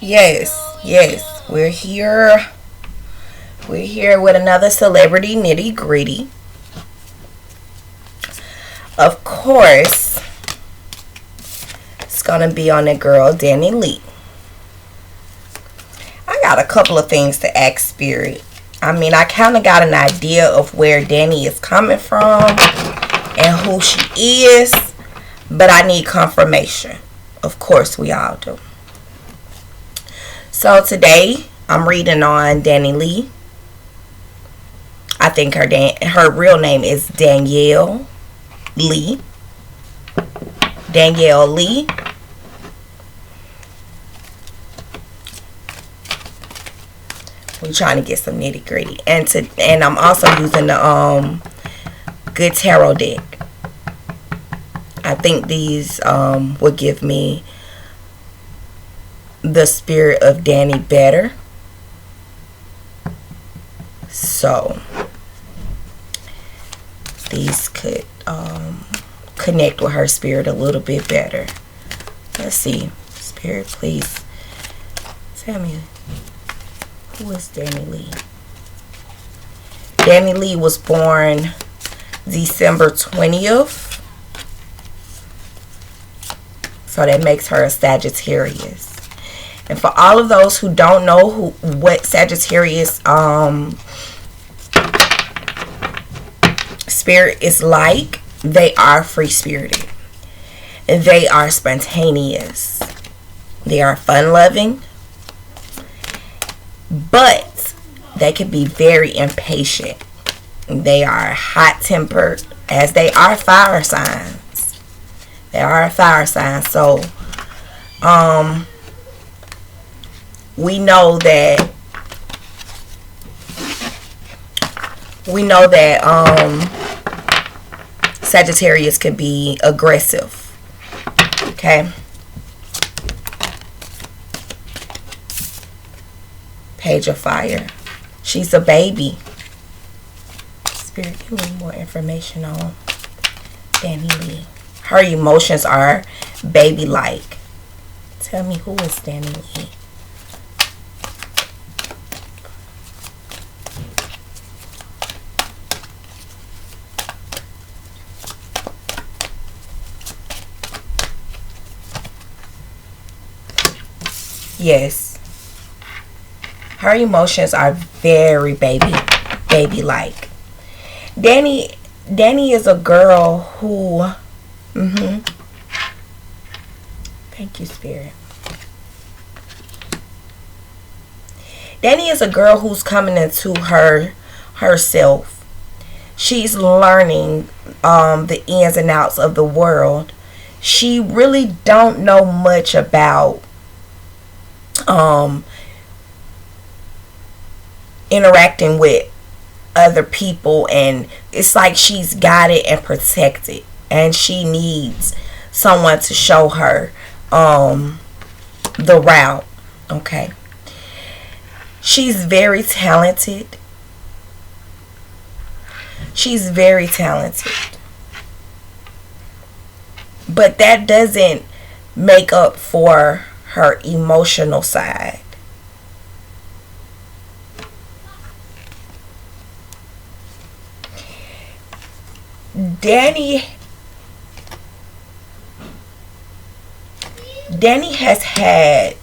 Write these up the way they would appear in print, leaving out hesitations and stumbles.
Yes, we're here. We're here with another celebrity nitty gritty. Of course, it's gonna be on the girl DaniLeigh. I got a couple of things to ask Spirit. I mean, I kind of got an idea of where Danny is coming from and who she is, but I need confirmation. Of course, we all do. So today, I'm reading on DaniLeigh. I think her real name is DaniLeigh. DaniLeigh. We're trying to get some nitty gritty, and I'm also using the good tarot deck. I think these will give me the spirit of Danny better. So these could connect with her spirit a little bit better. Let's see. Spirit, please tell me, who is DaniLeigh? DaniLeigh was born December 20th. So that makes her a Sagittarius. And for all of those who don't know what Sagittarius spirit is like, they are free-spirited. They are spontaneous. They are fun-loving. But they can be very impatient. They are hot-tempered, as they are fire signs. They are a fire sign. So, we know that Sagittarius can be aggressive. Okay. Page of Fire. She's a baby. Spirit, give me more information on DaniLeigh. Her emotions are baby-like. Tell me, who is DaniLeigh? Yes. Her emotions are very baby-like. Danny is a girl who... Thank you, Spirit. Danny is a girl who's coming into herself. She's learning the ins and outs of the world. She really don't know much about interacting with other people, and it's like she's got it and protected, and she needs someone to show her the route. Okay. She's very talented. She's very talented. But that doesn't make up for her emotional side. Danny has had,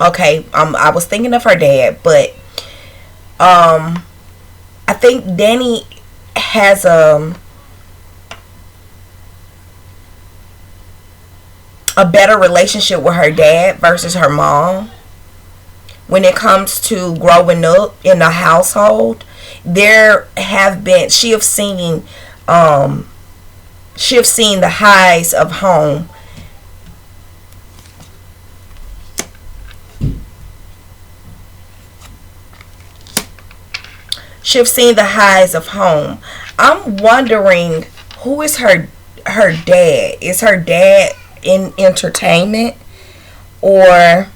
okay, I was thinking of her dad, but I think Danny has a better relationship with her dad versus her mom. When it comes to growing up in a household, she have seen the highs of home. She've seen the highs of home. I'm wondering, who is her dad? Is her dad in entertainment, or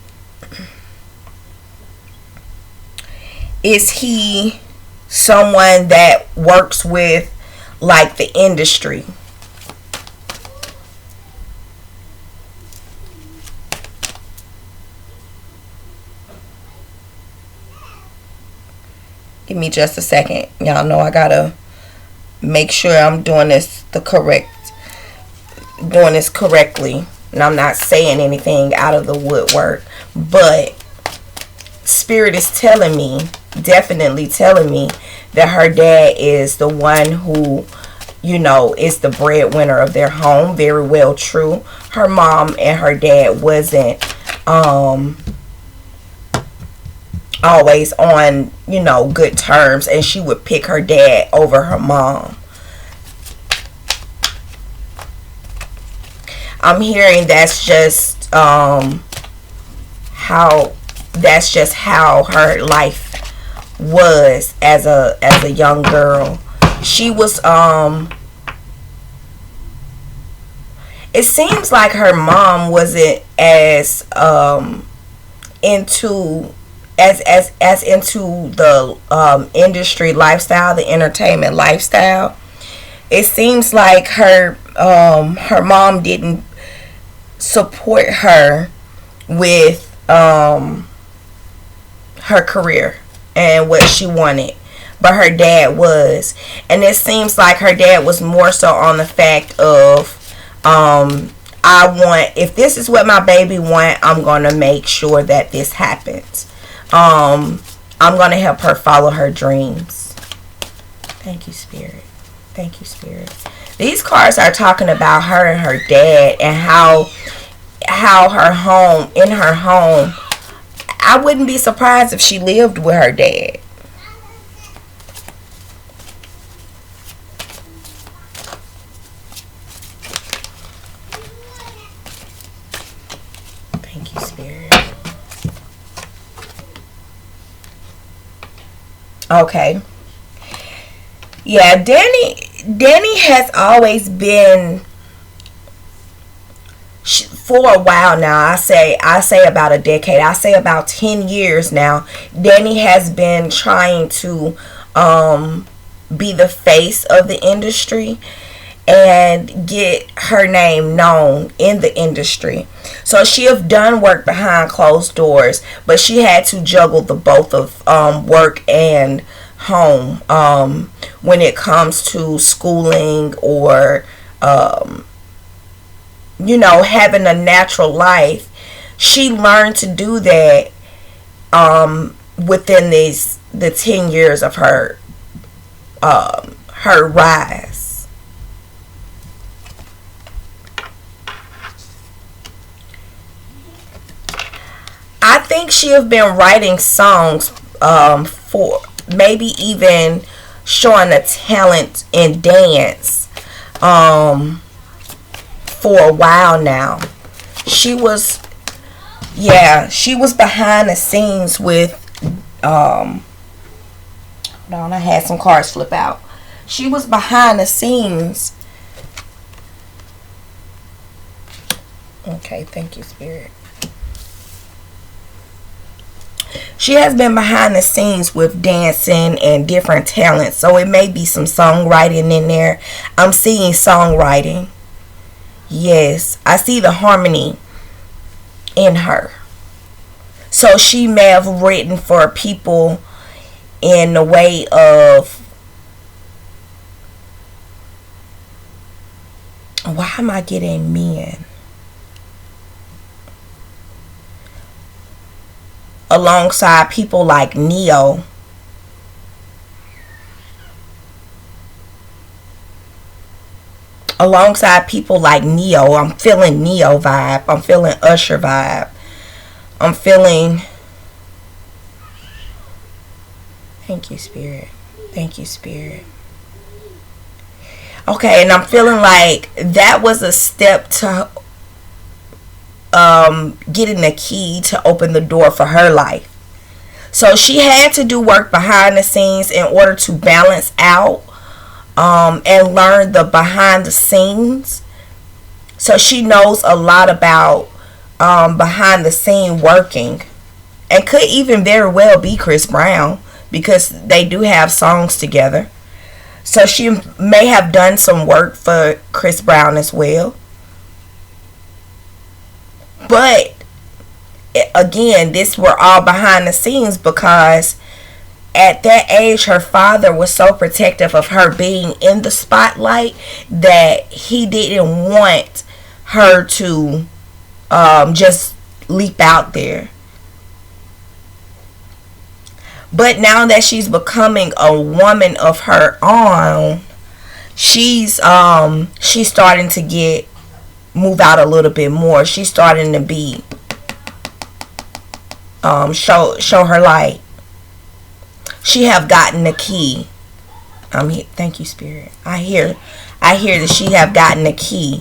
is he someone that works with like the industry? Give me just a second. Y'all know I gotta make sure I'm doing this correctly, and I'm not saying anything out of the woodwork. But Spirit is telling me, definitely telling me, that her dad is the one who, you know, is the breadwinner of their home. Very well true. Her mom and her dad wasn't always on, you know, good terms, and she would pick her dad over her mom. I'm hearing that's just how her life was as a young girl. She was it seems like her mom wasn't as into the industry lifestyle, the entertainment lifestyle. It seems like her mom didn't support her with her career and what she wanted, but her dad was. And it seems like her dad was more so on the fact of if this is what my baby want, I'm gonna make sure that this happens. I'm gonna help her follow her dreams. Thank you, Spirit. Thank you, Spirit. These cards are talking about her and her dad, and how her home, I wouldn't be surprised if she lived with her dad. Thank you, Spirit. Okay. Yeah, Danny has always been, for a while now, I say about a decade, I say about 10 years now, Danny has been trying to be the face of the industry and get her name known in the industry. So she have done work behind closed doors, but she had to juggle the both of work and home when it comes to schooling or you know, having a natural life. She learned to do that within the 10 years of her rise. I think she have been writing songs for maybe even showing a talent in dance for a while now. She was behind the scenes with hold on, I had some cards flip out. She was behind the scenes. Okay, thank you, Spirit. She has been behind the scenes with dancing and different talents, so it may be some songwriting in there. I'm seeing songwriting. Yes, I see the harmony in her. So she may have written for people in the way of, why am I getting men? Alongside people like Neo. Alongside people like Neo. I'm feeling Neo vibe. I'm feeling Usher vibe. I'm feeling... Thank you, Spirit. Thank you, Spirit. Okay, and I'm feeling like that was a step to getting the key to open the door for her life. So she had to do work behind the scenes in order to balance out and learn the behind the scenes. So she knows a lot about behind the scene working, and could even very well be Chris Brown, because they do have songs together. So she may have done some work for Chris Brown as well. But again, this were all behind the scenes, because at that age, her father was so protective of her being in the spotlight that he didn't want her to just leap out there. But now that she's becoming a woman of her own, she's starting to move out a little bit more. She's starting to be show her light. She have gotten the key. I'm here. Thank you, Spirit. I hear that she have gotten the key.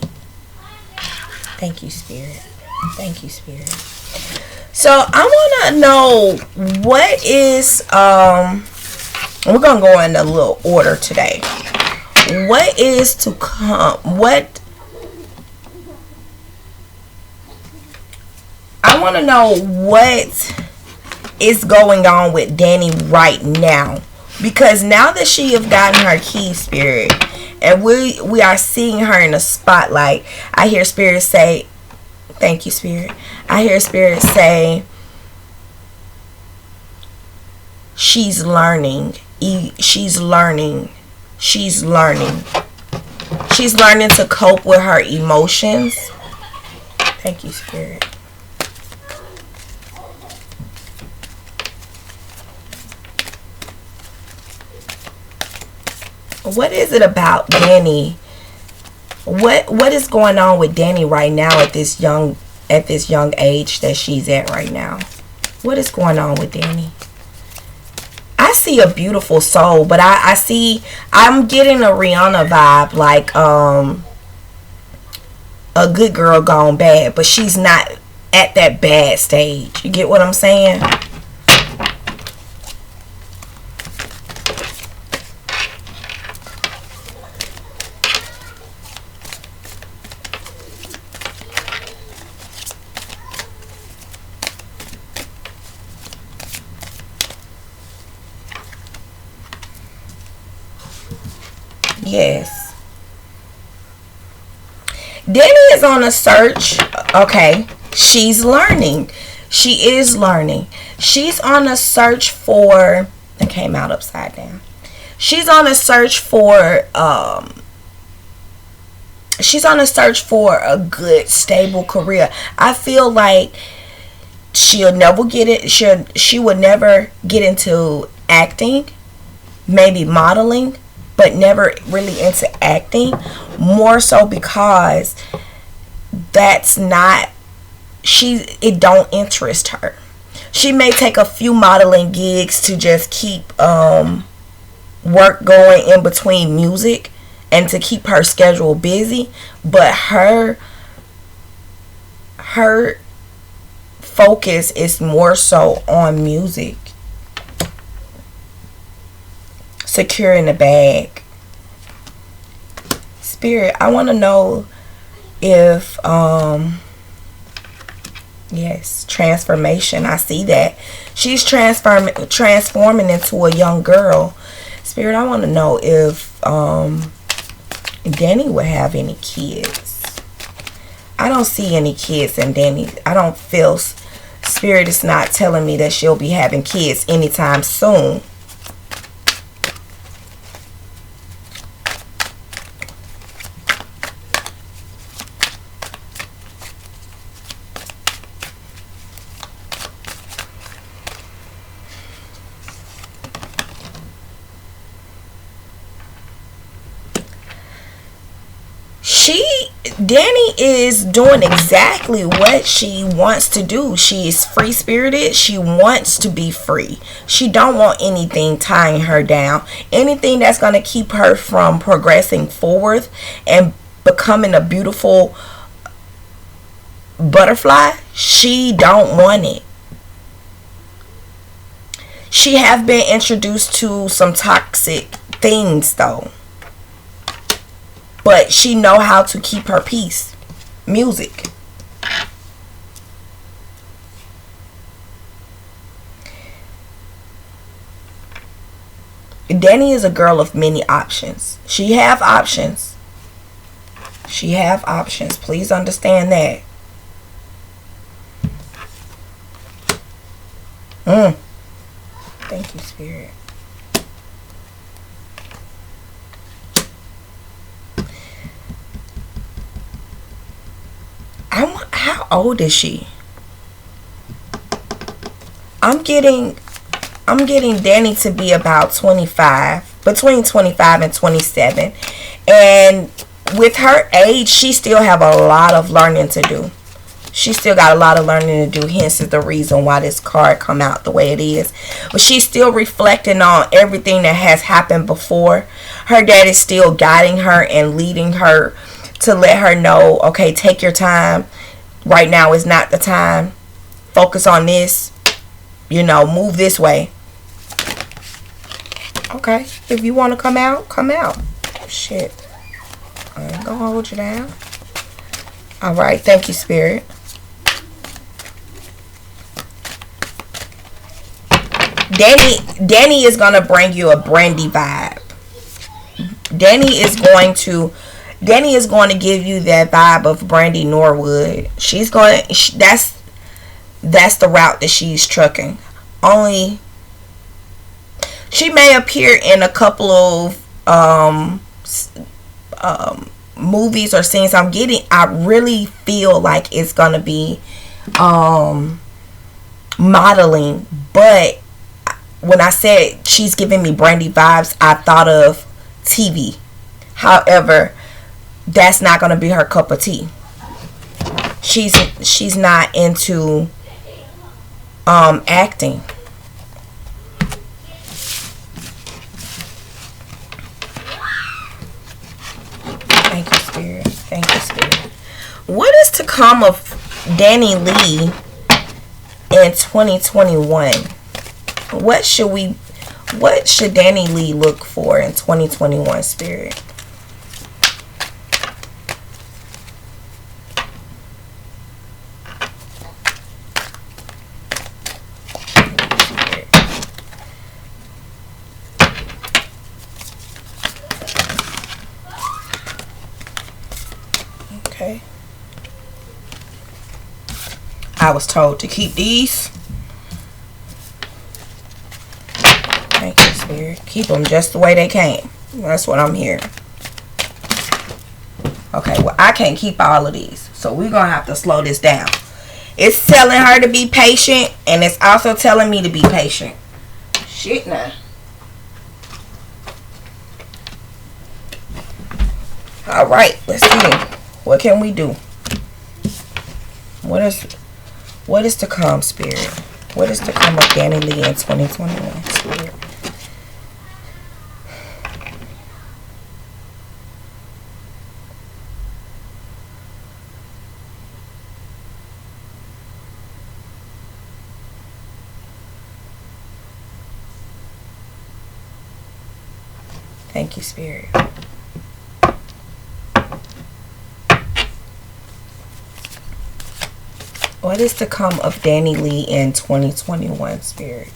Thank you, Spirit. Thank you, Spirit. So I want to know what is we're gonna go in a little order today. What is to come? What I want to know what is going on with DaniLeigh right now, because now that she have gotten her key, Spirit, and we are seeing her in the spotlight, I hear Spirit say, thank you, Spirit. I hear Spirit say she's learning. She's learning. She's learning. She's learning to cope with her emotions. Thank you, Spirit. What is it about DaniLeigh? What is going on with DaniLeigh right now at this young age that she's at right now? What is going on with DaniLeigh? I see a beautiful soul, but I'm getting a Rihanna vibe, like a good girl gone bad, but she's not at that bad stage. You get what I'm saying? Yes. DaniLeigh is on a search. Okay. She's learning. She is learning. She's on a search for... It came out upside down. She's on a search for... she's on a search for a good, stable career. I feel like she'll never get it. She would never get into acting. Maybe modeling. But never really into acting, more so because that's not, it don't interest her. She may take a few modeling gigs to just keep work going in between music and to keep her schedule busy, but her focus is more so on music. Securing the bag. Spirit, I want to know if yes, transformation. I see that she's transforming into a young girl. Spirit, I want to know if DaniLeigh would have any kids. I don't see any kids in DaniLeigh. I don't feel, Spirit is not telling me that she'll be having kids anytime soon. DaniLeigh is doing exactly what she wants to do. She is free spirited. She wants to be free. She don't want anything tying her down. Anything that's going to keep her from progressing forward and becoming a beautiful butterfly. She don't want it. She have been introduced to some toxic things though. But she know how to keep her peace. Music. DaniLeigh is a girl of many options. She have options. She have options. Please understand that. Thank you, Spirit. How old is she? I'm getting Danny to be about 25, between 25 and 27. And with her age, she still have a lot of learning to do. She still got a lot of learning to do. Hence is the reason why this card come out the way it is. But she's still reflecting on everything that has happened before. Her dad is still guiding her and leading her to let her know, okay, take your time. Right now is not the time. Focus on this. You know, move this way. Okay, if you want to come out, come out. Shit. I ain't gonna hold you down. Alright, thank you, Spirit. Danny is gonna bring you a brandy vibe. Danny is going to give you that vibe of Brandy Norwood. That's the route that she's trucking. Only she may appear in a couple of movies or scenes. I really feel like it's gonna be modeling, but when I said she's giving me Brandy vibes, I thought of TV. However, that's not gonna be her cup of tea. She's not into acting. Thank you, Spirit. Thank you, Spirit. What is to come of DaniLeigh in 2021? What should DaniLeigh look for in 2021, Spirit? Okay. I was told to keep these. Thank you, Spirit. Keep them just the way they came. That's what I'm hearing. Okay, well, I can't keep all of these, so we're going to have to slow this down. It's telling her to be patient, and it's also telling me to be patient. Shit, now. All right, let's see. What can we do? What is to come, Spirit? What is to come of DaniLeigh in 2021, Spirit? Thank you, Spirit. What is to come of DaniLeigh in 2021, Spirit?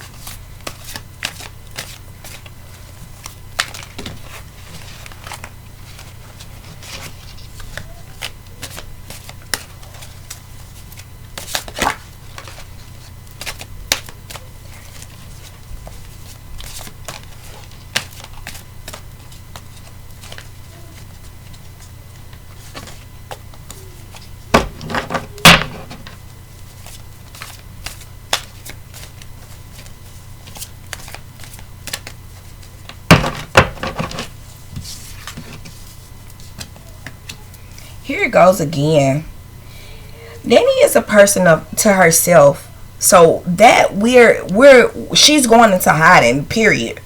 Here it goes again. Danny is a person to herself, so that she's going into hiding. Period.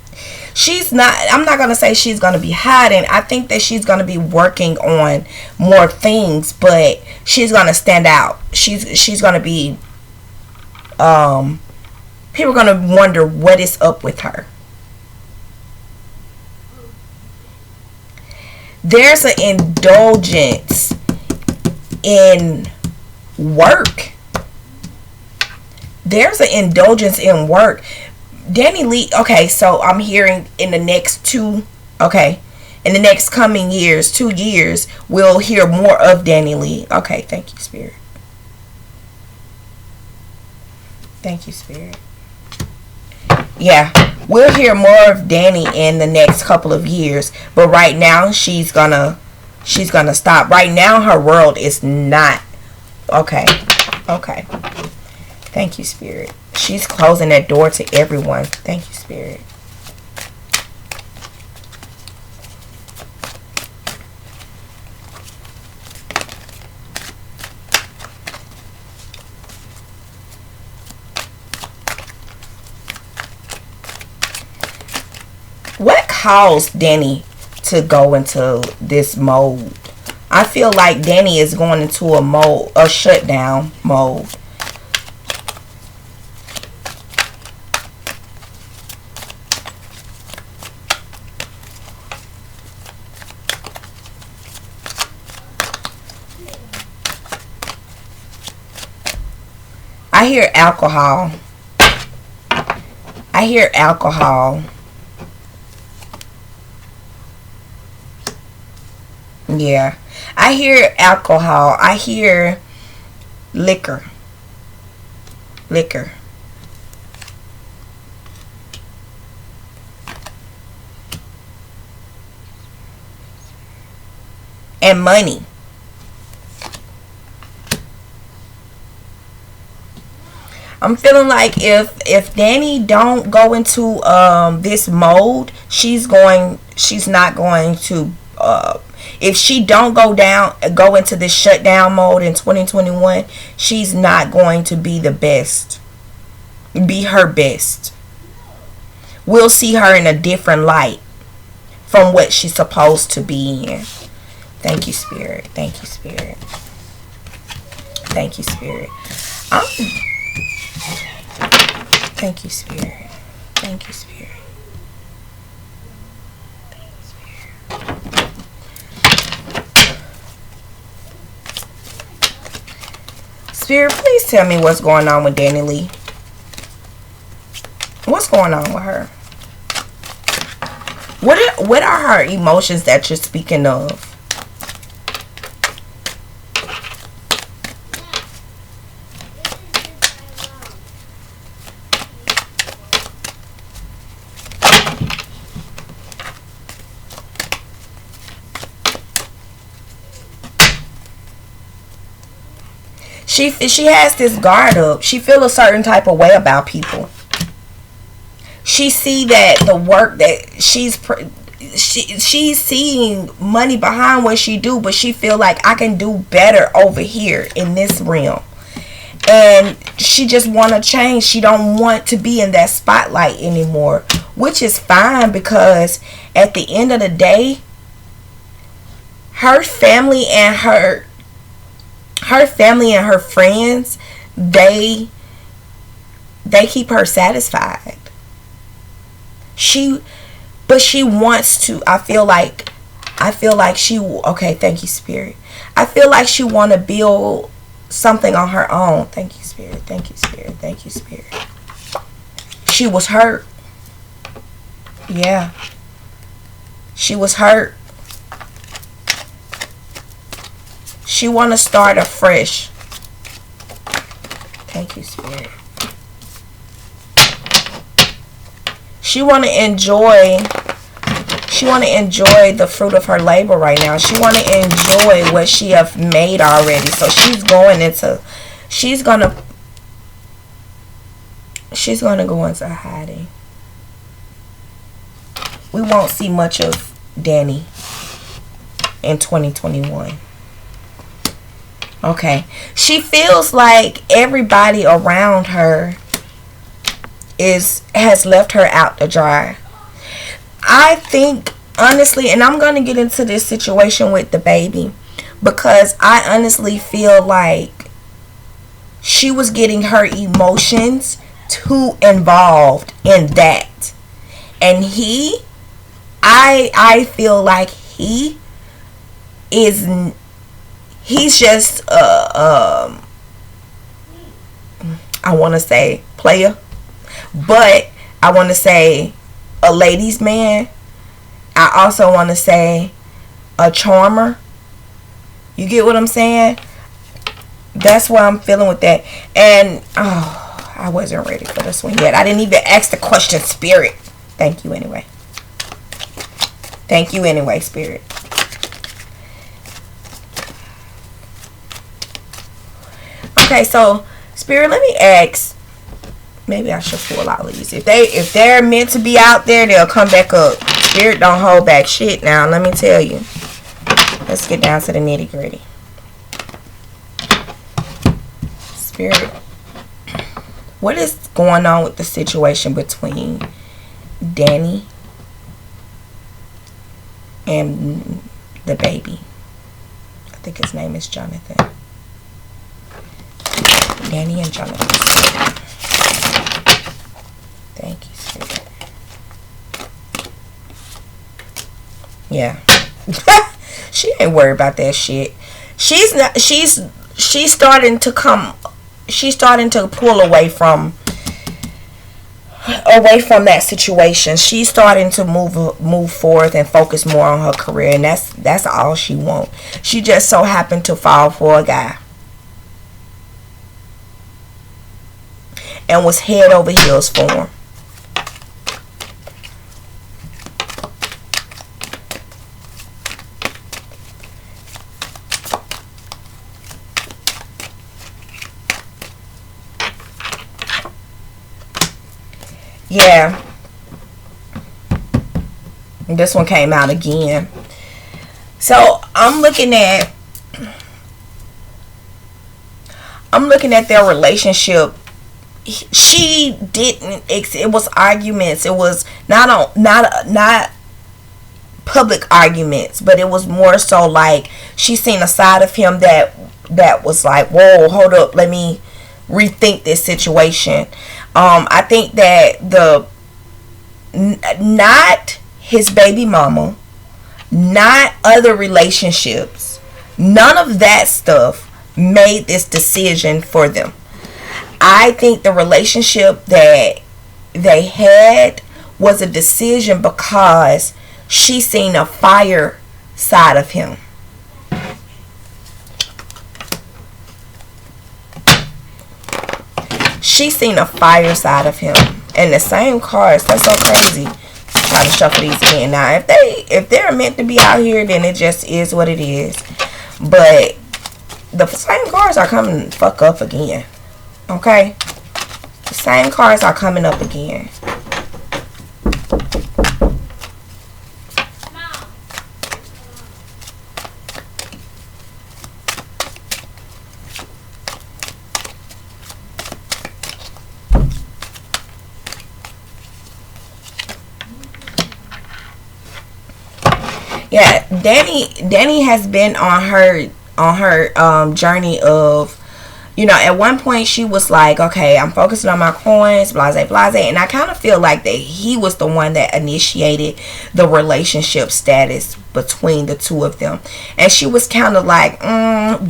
She's not. I'm not gonna say she's gonna be hiding. I think that she's gonna be working on more things, but she's gonna stand out. She's gonna be. People are gonna wonder what is up with her. There's an indulgence in work. There's an indulgence in work. DaniLeigh, okay, so I'm hearing in the next in the next coming years, 2 years, we'll hear more of DaniLeigh. Okay, thank you, Spirit. Thank you, Spirit. Yeah, we'll hear more of Danny in the next couple of years, but right now she's gonna stop. Right now her world is not Okay. Okay. Thank you, Spirit. She's closing that door to everyone. Thank you, Spirit. What caused Danny to go into this mode? I feel like Danny is going into a shutdown mode. I hear alcohol. I hear alcohol. Yeah. I hear alcohol. I hear liquor. Liquor. And money. I'm feeling like if Danny don't go into this mode, she's not going to if she don't go into this shutdown mode in 2021, she's not going to be the best. Be her best. We'll see her in a different light from what she's supposed to be in. Thank you, Spirit. Thank you, Spirit. Thank you, Spirit. Thank you, Spirit. Thank you, Spirit. Thank you, Spirit. Spirit, please tell me what's going on with DaniLeigh. What's going on with her? What are her emotions that you're speaking of? She has this guard up. She feel a certain type of way about people. She see that the work that she's seeing money behind what she do, but she feel like I can do better over here in this realm. And she just want to change. She don't want to be in that spotlight anymore, which is fine, because at the end of the day, her family and her friends, they keep her satisfied. But she wants to, I feel like she, okay, thank you, Spirit. I feel like she want to build something on her own. Thank you, Spirit. Thank you, Spirit. Thank you, Spirit. She was hurt. Yeah. She was hurt. She want to start afresh. Thank you, Spirit. She want to enjoy the fruit of her labor right now. She want to enjoy what she have made already. So she's going to go into hiding. We won't see much of Danny in 2021. Okay. She feels like everybody around her has left her out to dry. I think, honestly, and I'm going to get into this situation with the baby, because I honestly feel like she was getting her emotions too involved in that. And I feel like he's just I want to say player, but I want to say a ladies' man. I also want to say a charmer. You get what I'm saying? That's why I'm feeling with that. And I wasn't ready for this one yet. I didn't even ask the question, Spirit. Thank you anyway. Thank you anyway, Spirit. Okay, so Spirit, let me ask. Maybe I should pull all of these. If they're meant to be out there, they'll come back up. Spirit don't hold back shit now, let me tell you. Let's get down to the nitty gritty. Spirit, what is going on with the situation between Danny and the baby? I think his name is Jonathan. Danny and Jonathan. Thank you, Spirit. Yeah. She ain't worried about that shit. She's starting to pull away from that situation. She's starting to move forth and focus more on her career, and that's all she wants. She just so happened to fall for a guy and was head over heels for him. Yeah. This one came out again. So I'm looking at their relationship. She didn't. It was arguments. It was not public arguments, but it was more so like she seen a side of him that was like, whoa, hold up, let me rethink this situation. I think that not his baby mama, not other relationships, none of that stuff made this decision for them. I think the relationship that they had was a decision because she seen a fire side of him. She seen a fire side of him. And the same cards. That's so crazy. Try to shuffle these again. Now, if they're meant to be out here, then it just is what it is. But the same cards are coming fuck up again. Okay? The same cards are coming up again. Yeah, Danny has been on her journey of, you know, at one point she was like, okay, I'm focusing on my coins, blase, and I kind of feel like that he was the one that initiated the relationship status between the two of them, and she was kind of like,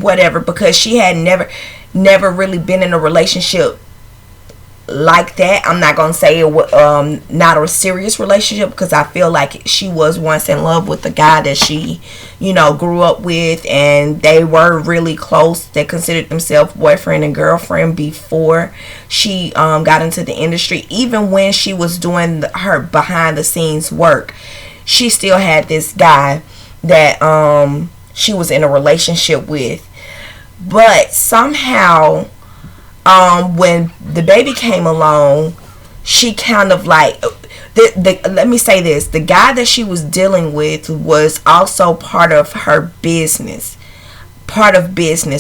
whatever, because she had never really been in a relationship like that. I'm not gonna say it was not a serious relationship, because I feel like she was once in love with the guy that she, you know, grew up with, and they were really close. They considered themselves boyfriend and girlfriend before she got into the industry. Even when she was doing her behind the scenes work, she still had this guy that she was in a relationship with. But somehow when the baby came along, she kind of like, let me say this, the guy that she was dealing with was also part of business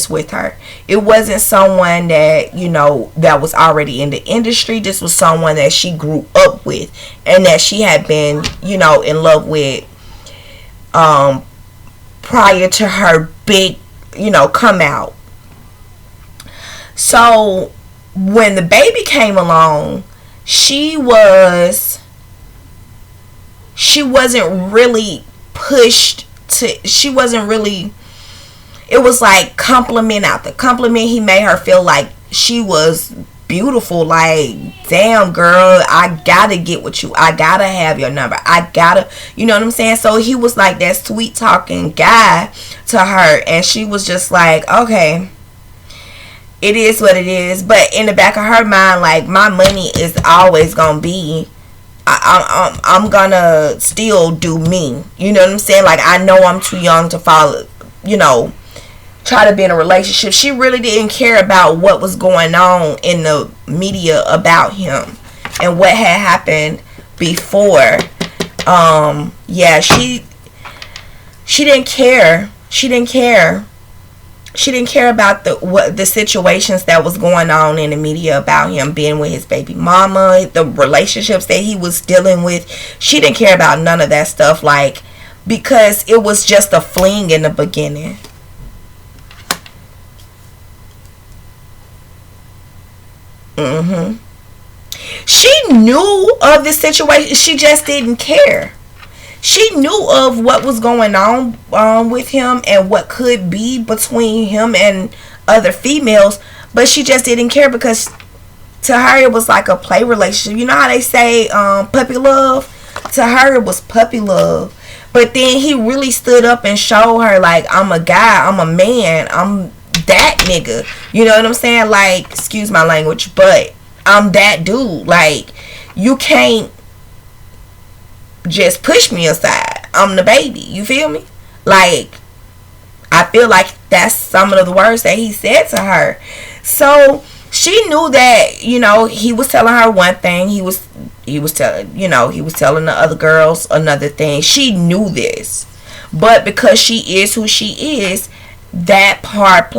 with her. It wasn't someone that, you know, that was already in the industry. This was someone that she grew up with and that she had been, you know, in love with prior to her big, you know, come out. So when the baby came along, she wasn't really pushed to, it was like compliment after compliment. He made her feel like she was beautiful, like, damn girl, I gotta get with you, I gotta have your number, I gotta, you know what I'm saying? So he was like that sweet talking guy to her, and she was just like, okay, it is what it is. But in the back of her mind, like, my money is always gonna be, I'm gonna still do me, you know what I'm saying? Like, I know I'm too young to follow, you know, try to be in a relationship. She really didn't care about what was going on in the media about him and what had happened before. Yeah, she didn't care. She didn't care about the situations that was going on in the media about him being with his baby mama, the relationships that he was dealing with. She didn't care about none of that stuff, like, because it was just a fling in the beginning. She knew of the situation. She just didn't care. She knew of what was going on with him and what could be between him and other females, but she just didn't care because to her it was like a play relationship. You know how they say puppy love? To her it was puppy love. But then he really stood up and showed her, like, I'm a guy, I'm a man, I'm that nigga. You know what I'm saying? Like, excuse my language, but I'm that dude. Like, you can't just push me aside. I'm the baby. You feel me? Like, I feel like that's some of the words that he said to her. So she knew that, you know, he was telling her one thing. He was telling, you know, he was telling the other girls another thing. She knew this. But because she is who she is, that part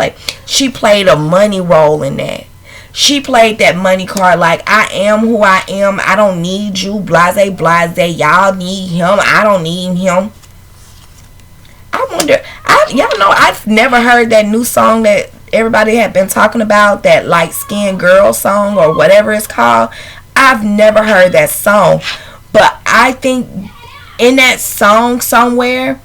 she played a money role in that. She played that money card, like, I am who I am. I don't need you. Blase, blase. Y'all need him. I don't need him. I wonder, y'all know, I've never heard that new song that everybody had been talking about, that light skinned girl song or whatever it's called. I've never heard that song. But I think in that song somewhere,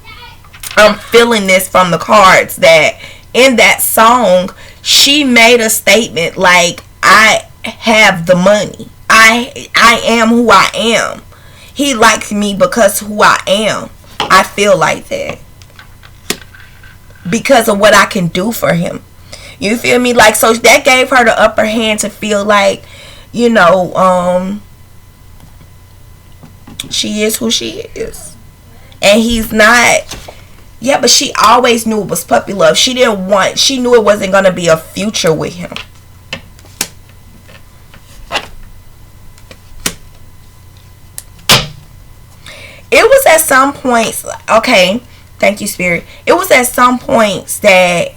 I'm feeling this from the cards, that in that song, she made a statement like, I have the money. I am who I am. He likes me because who I am. I feel like that. Because of what I can do for him. You feel me? Like, so that gave her the upper hand to feel like, you know, she is who she is. And he's not. Yeah, but she always knew it was puppy love. She knew it wasn't going to be a future with him. It was at some points, okay, thank you, Spirit. It was at some points that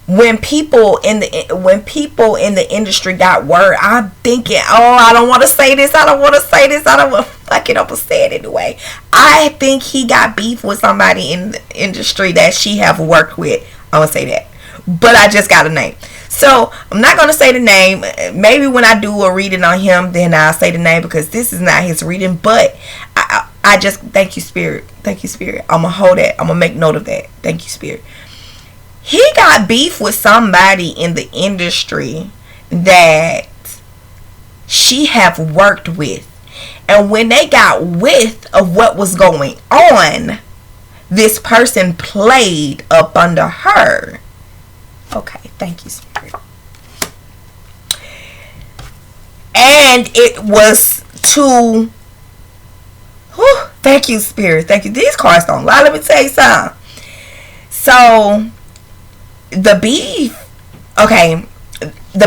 when people in the industry got word, I'm thinking, oh, I don't want to say this, I don't want to say this, I don't want to fuck it up and say it anyway. I think he got beef with somebody in the industry that she have worked with. I'm gonna say that, but I just got a name, so I'm not gonna say the name. Maybe when I do a reading on him, then I'll say the name, because this is not his reading. But I just, thank you, Spirit. Thank you, Spirit. I'm gonna hold that. I'm gonna make note of that. Thank you, Spirit. He got beef with somebody in the industry that she have worked with. And when they got width of what was going on, this person played up under her. Okay, thank you, Spirit. And it was to... Whew, thank you, Spirit. Thank you. These cards don't lie. Let me tell you something. So... the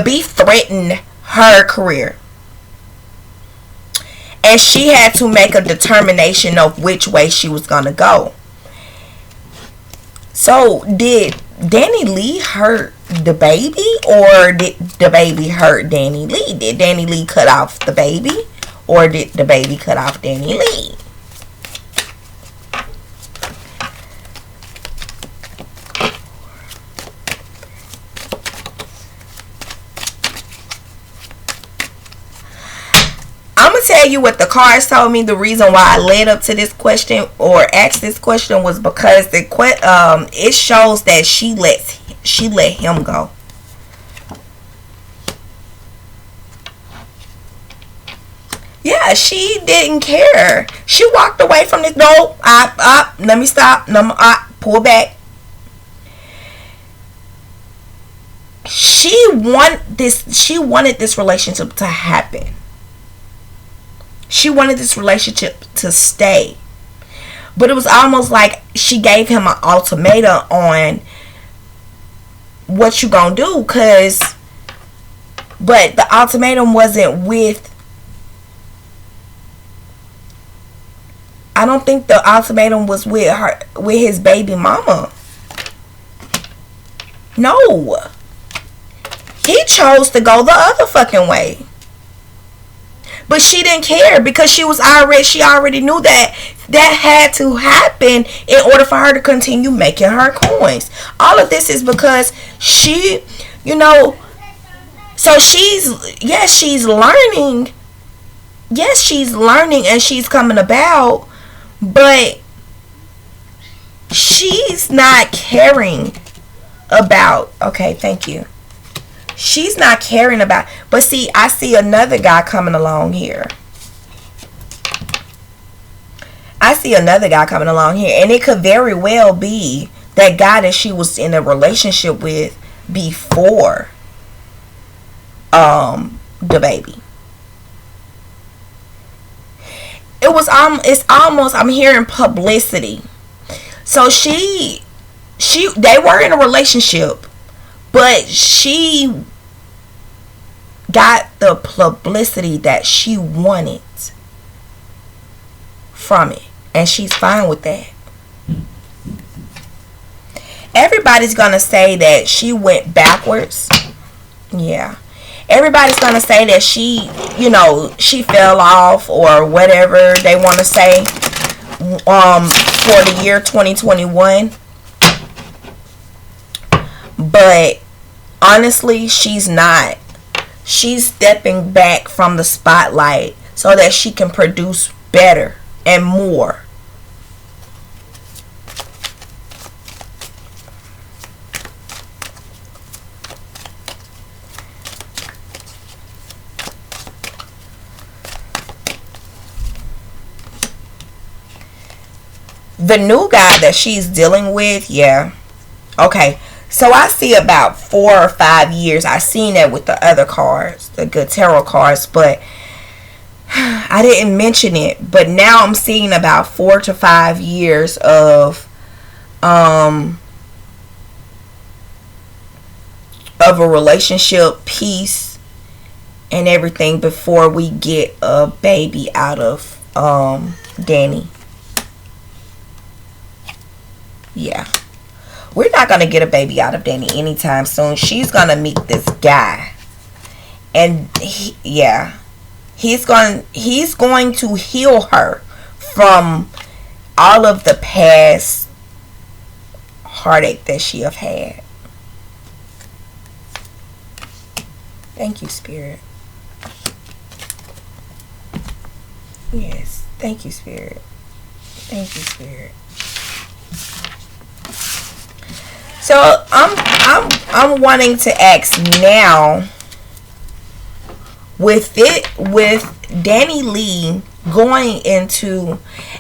beef threatened her career, and she had to make a determination of which way she was gonna go. So did DaniLeigh hurt the baby, or did the baby hurt DaniLeigh? Did DaniLeigh cut off the baby, or did the baby cut off DaniLeigh? I'm gonna tell you what the cards told me. The reason why I led up to this question or asked this question was because it shows that she let him go. Yeah, she didn't care. She walked away from this. No, let me stop. No, pull back. She wanted this relationship to happen. She wanted this relationship to stay. But it was almost like she gave him an ultimatum on what you gonna do, but the ultimatum wasn't with, I don't think the ultimatum was with her, with his baby mama. No. He chose to go the other fucking way. But she didn't care because she already knew that had to happen in order for her to continue making her coins. All of this is because she, so she's learning. Yes, she's learning and she's coming about, but she's not caring about, okay, thank you. She's not caring about, but see, I see another guy coming along here. And it could very well be that guy that she was in a relationship with before the baby. It's almost, I'm hearing publicity. So they were in a relationship, but she got the publicity that she wanted from it, and she's fine with that. Everybody's gonna say that she went backwards. Yeah. Everybody's gonna say that she fell off or whatever they want to say for the year 2021. But honestly, she's not. She's stepping back from the spotlight so that she can produce better and more. The new guy that she's dealing with, yeah. Okay. So I see about 4 or 5 years. I seen that with the other cards, the good tarot cards, but I didn't mention it. But now I'm seeing about 4 to 5 years of a relationship, peace, and everything before we get a baby out of Danny. Yeah. We're not going to get a baby out of Danny anytime soon. She's going to meet this guy. And he's going to heal her from all of the past heartache that she have had. Thank you, Spirit. Yes. Thank you, Spirit. Thank you, Spirit. So I'm wanting to ask now, with DaniLeigh going into,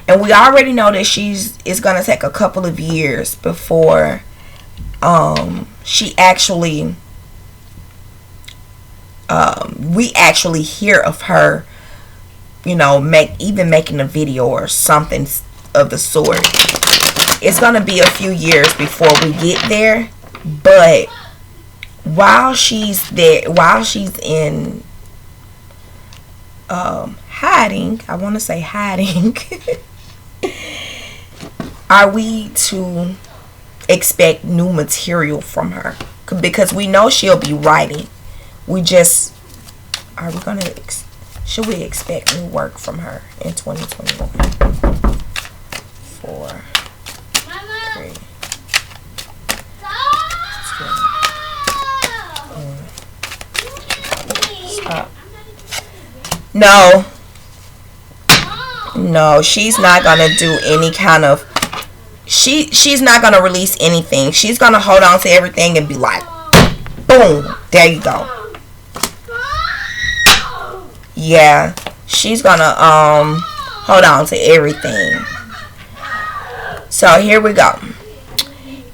and we already know that it's gonna take a couple of years before she actually we actually hear of her, making a video or something of the sort. It's going to be a few years before we get there. But while she's there, while she's in hiding, I want to say hiding, are we to expect new material from her? Because we know she'll be writing. Should we expect new work from her in 2021? 4, 3, 2, 1. Stop. No, she's not gonna do any kind of, she's not gonna release anything. She's gonna hold on to everything and be like, boom, there you go. Yeah, she's gonna hold on to everything. So here we go.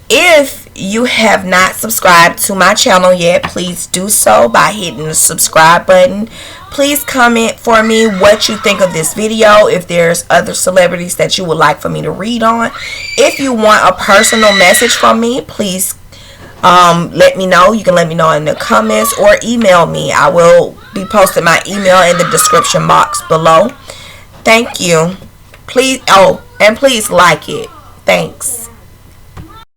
If you have not subscribed to my channel yet, please do so by hitting the subscribe button. Please comment for me what you think of this video. If there's other celebrities that you would like for me to read on. If you want a personal message from me, please let me know. You can let me know in the comments or email me. I will be posting my email in the description box below. Thank you. Please, and please like it. Thanks.